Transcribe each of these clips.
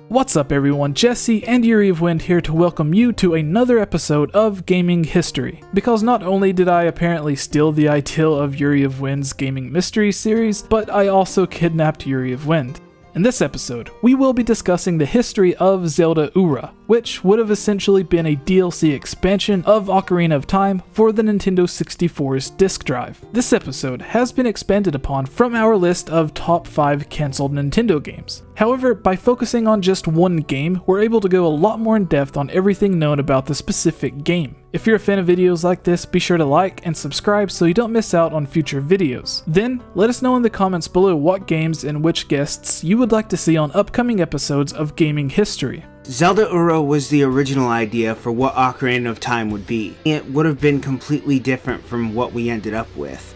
What's up everyone, Jesse and YuriofWind here to welcome you to another episode of Gaming History. Because not only did I apparently steal the idea of YuriofWind's Gaming Mystery series, but I also kidnapped YuriofWind. In this episode, we will be discussing the history of Zelda Ura, which would have essentially been a DLC expansion of Ocarina of Time for the Nintendo 64's disk drive. This episode has been expanded upon from our list of top 5 cancelled Nintendo games. However, by focusing on just one game, we're able to go a lot more in depth on everything known about the specific game. If you're a fan of videos like this, be sure to like and subscribe so you don't miss out on future videos. Then, let us know in the comments below what games and which guests you would like to see on upcoming episodes of Gaming History. Zelda Ura was the original idea for what Ocarina of Time would be. It would have been completely different from what we ended up with.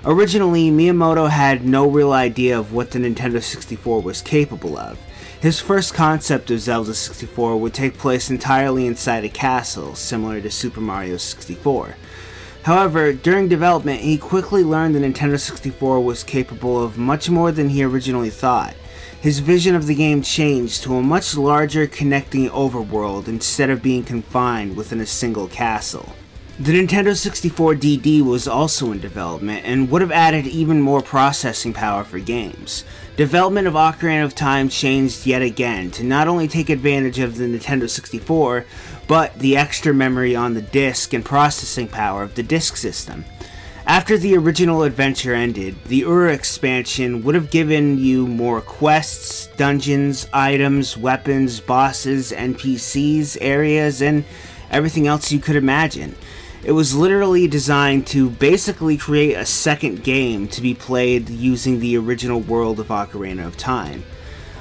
Originally, Miyamoto had no real idea of what the Nintendo 64 was capable of. His first concept of Zelda 64 would take place entirely inside a castle, similar to Super Mario 64. However, during development, he quickly learned the Nintendo 64 was capable of much more than he originally thought. His vision of the game changed to a much larger connecting overworld instead of being confined within a single castle. The Nintendo 64 DD was also in development and would have added even more processing power for games. Development of Ocarina of Time changed yet again to not only take advantage of the Nintendo 64, but the extra memory on the disc and processing power of the disk system. After the original adventure ended, the Ura expansion would have given you more quests, dungeons, items, weapons, bosses, NPCs, areas, and everything else you could imagine. It was literally designed to basically create a second game to be played using the original world of Ocarina of Time.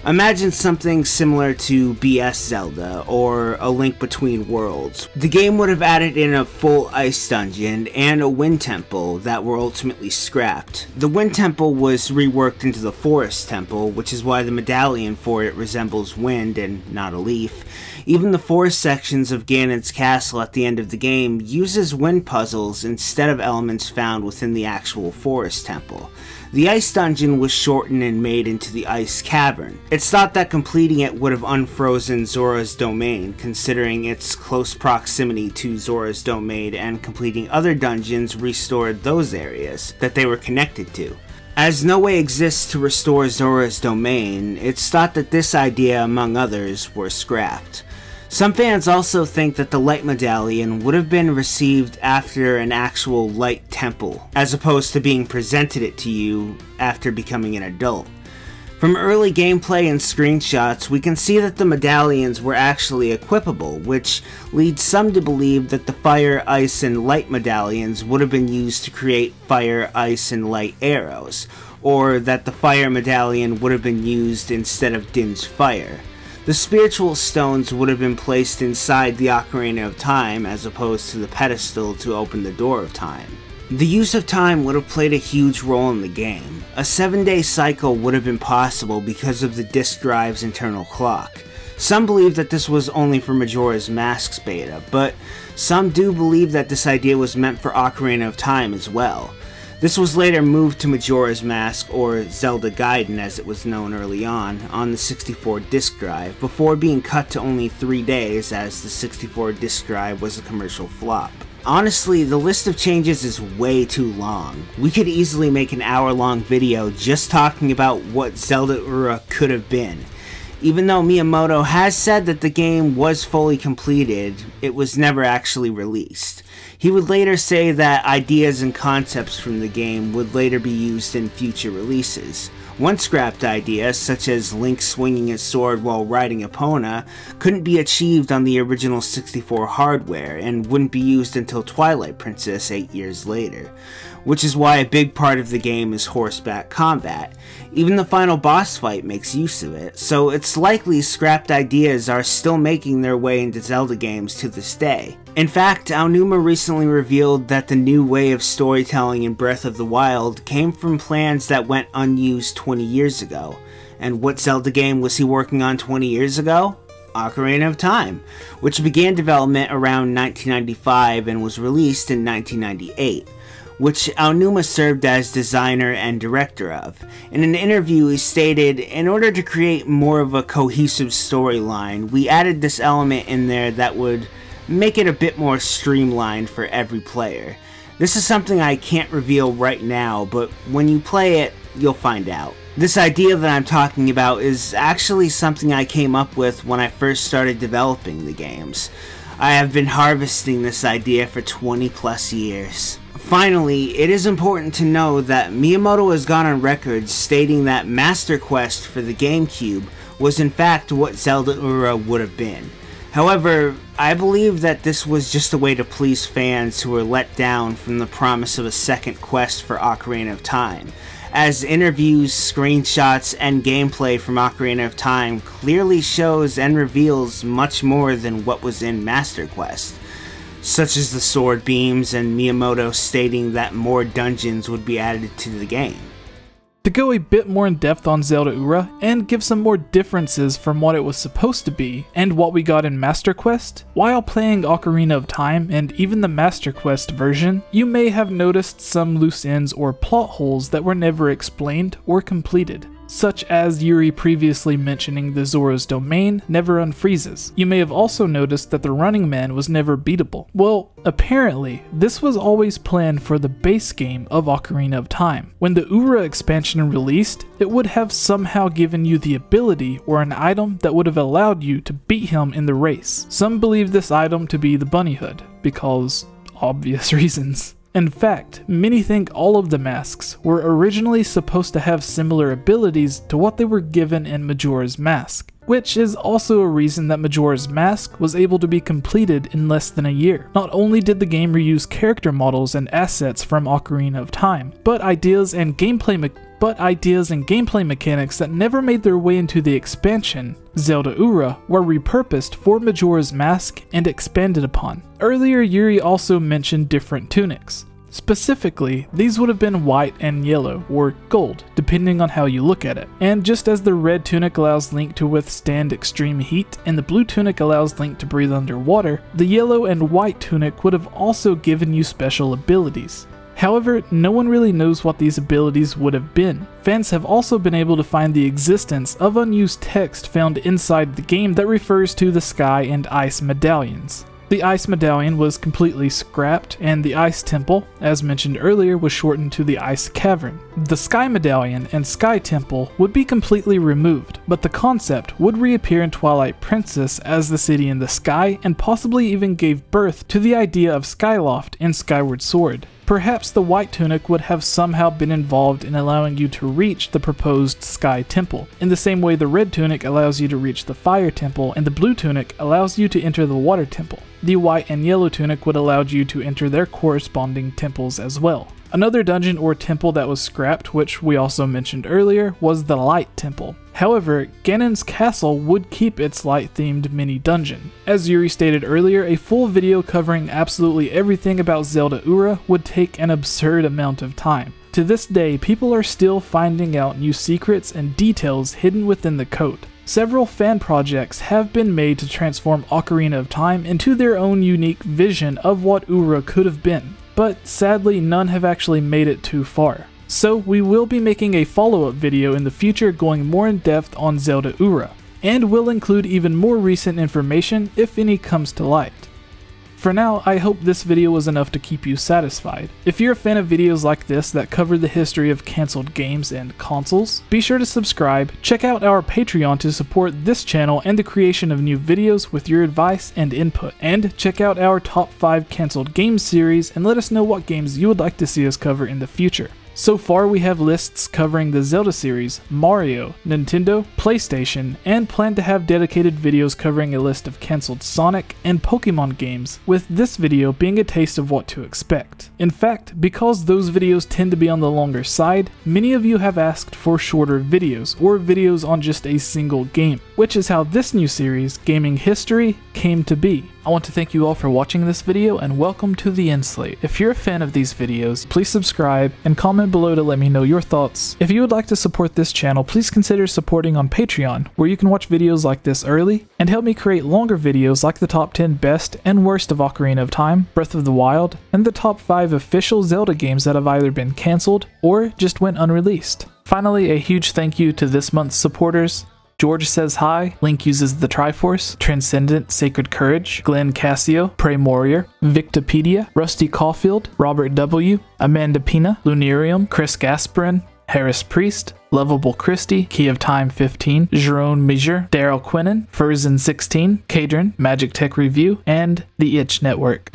Imagine something similar to BS Zelda, or A Link Between Worlds. The game would have added in a full ice dungeon and a wind temple that were ultimately scrapped. The wind temple was reworked into the forest temple, which is why the medallion for it resembles wind and not a leaf. Even the forest sections of Ganon's castle at the end of the game uses wind puzzles instead of elements found within the actual forest temple. The ice dungeon was shortened and made into the ice cavern. It's thought that completing it would have unfrozen Zora's domain, considering its close proximity to Zora's domain, and completing other dungeons restored those areas that they were connected to. As no way exists to restore Zora's domain, it's thought that this idea, among others, were scrapped. Some fans also think that the Light Medallion would have been received after an actual Light Temple, as opposed to being presented it to you after becoming an adult. From early gameplay and screenshots, we can see that the medallions were actually equipable, which leads some to believe that the Fire, Ice, and Light medallions would have been used to create Fire, Ice, and Light arrows, or that the Fire medallion would have been used instead of Din's Fire. The spiritual stones would have been placed inside the Ocarina of Time as opposed to the pedestal to open the door of time. The use of time would have played a huge role in the game. A 7-day cycle would have been possible because of the disk drive's internal clock. Some believe that this was only for Majora's Mask's beta, but some do believe that this idea was meant for Ocarina of Time as well. This was later moved to Majora's Mask, or Zelda Gaiden as it was known early on the 64 disk drive, before being cut to only 3 days as the 64 disk drive was a commercial flop. Honestly, the list of changes is way too long. We could easily make an hour-long video just talking about what Zelda Ura could have been. Even though Miyamoto has said that the game was fully completed, it was never actually released. He would later say that ideas and concepts from the game would later be used in future releases. One scrapped idea, such as Link swinging his sword while riding Epona, couldn't be achieved on the original 64 hardware and wouldn't be used until Twilight Princess 8 years later, which is why a big part of the game is horseback combat. Even the final boss fight makes use of it, so it's likely scrapped ideas are still making their way into Zelda games to this day. In fact, Aonuma recently revealed that the new way of storytelling in Breath of the Wild came from plans that went unused 20 years ago. And what Zelda game was he working on 20 years ago? Ocarina of Time, which began development around 1995 and was released in 1998. which Aonuma served as designer and director of. In an interview, he stated, "In order to create more of a cohesive storyline, we added this element in there that would make it a bit more streamlined for every player. This is something I can't reveal right now, but when you play it, you'll find out." This idea that I'm talking about is actually something I came up with when I first started developing the games. I have been harvesting this idea for 20 plus years. Finally, it is important to know that Miyamoto has gone on record stating that Master Quest for the GameCube was in fact what Zelda Ura would have been. However, I believe that this was just a way to please fans who were let down from the promise of a second quest for Ocarina of Time, as interviews, screenshots, and gameplay from Ocarina of Time clearly shows and reveals much more than what was in Master Quest, such as the sword beams and Miyamoto stating that more dungeons would be added to the game. To go a bit more in depth on Zelda Ura, and give some more differences from what it was supposed to be, and what we got in Master Quest, while playing Ocarina of Time and even the Master Quest version, you may have noticed some loose ends or plot holes that were never explained or completed. Such as Yuri previously mentioning the Zora's Domain never unfreezes. You may have also noticed that the Running Man was never beatable. Well, apparently, this was always planned for the base game of Ocarina of Time. When the Ura expansion released, it would have somehow given you the ability or an item that would have allowed you to beat him in the race. Some believe this item to be the Bunny Hood, because obvious reasons. In fact, many think all of the masks were originally supposed to have similar abilities to what they were given in Majora's Mask, which is also a reason that Majora's Mask was able to be completed in less than a year. Not only did the game reuse character models and assets from Ocarina of Time, but ideas and gameplay mechanics that never made their way into the expansion, Zelda Ura, were repurposed for Majora's Mask and expanded upon. Earlier, Yuri also mentioned different tunics. Specifically, these would have been white and yellow, or gold, depending on how you look at it. And just as the red tunic allows Link to withstand extreme heat, and the blue tunic allows Link to breathe underwater, the yellow and white tunic would have also given you special abilities. However, no one really knows what these abilities would have been. Fans have also been able to find the existence of unused text found inside the game that refers to the Sky and Ice medallions. The Ice medallion was completely scrapped, and the Ice Temple, as mentioned earlier, was shortened to the Ice Cavern. The Sky medallion and Sky Temple would be completely removed, but the concept would reappear in Twilight Princess as the city in the sky, and possibly even gave birth to the idea of Skyloft in Skyward Sword. Perhaps the white tunic would have somehow been involved in allowing you to reach the proposed Sky Temple, in the same way the red tunic allows you to reach the Fire Temple and the blue tunic allows you to enter the Water Temple. The white and yellow tunic would allow you to enter their corresponding temples as well. Another dungeon or temple that was scrapped, which we also mentioned earlier, was the Light Temple. However, Ganon's castle would keep its light-themed mini-dungeon. As Yuri stated earlier, a full video covering absolutely everything about Zelda Ura would take an absurd amount of time. To this day, people are still finding out new secrets and details hidden within the code. Several fan projects have been made to transform Ocarina of Time into their own unique vision of what Ura could have been, but sadly none have actually made it too far. So we will be making a follow-up video in the future going more in depth on Zelda Ura, and will include even more recent information if any comes to light. For now, I hope this video was enough to keep you satisfied. If you're a fan of videos like this that cover the history of cancelled games and consoles, be sure to subscribe, check out our Patreon to support this channel and the creation of new videos with your advice and input, and check out our top 5 cancelled games series and let us know what games you would like to see us cover in the future. So far we have lists covering the Zelda series, Mario, Nintendo, PlayStation, and plan to have dedicated videos covering a list of cancelled Sonic and Pokemon games, with this video being a taste of what to expect. In fact, because those videos tend to be on the longer side, many of you have asked for shorter videos, or videos on just a single game, which is how this new series, Gaming History, came to be. I want to thank you all for watching this video and welcome to the end slate. If you're a fan of these videos, please subscribe and comment below to let me know your thoughts. If you would like to support this channel, please consider supporting on Patreon, where you can watch videos like this early and help me create longer videos like the top 10 best and worst of Ocarina of Time, Breath of the Wild, and the top 5 official Zelda games that have either been cancelled or just went unreleased. Finally, a huge thank you to this month's supporters: George Says Hi, Link Uses the Triforce, Transcendent Sacred Courage, Glenn Cassio, Prey Warrior, Victopedia, Rusty Caulfield, Robert W., Amanda Pina, Lunarium, Chris Gasperin, Harris Priest, Lovable Christie, Key of Time 15, Jerome Major, Daryl Quinnen, Furzin 16, Kadrin, Magic Tech Review, and The Itch Network.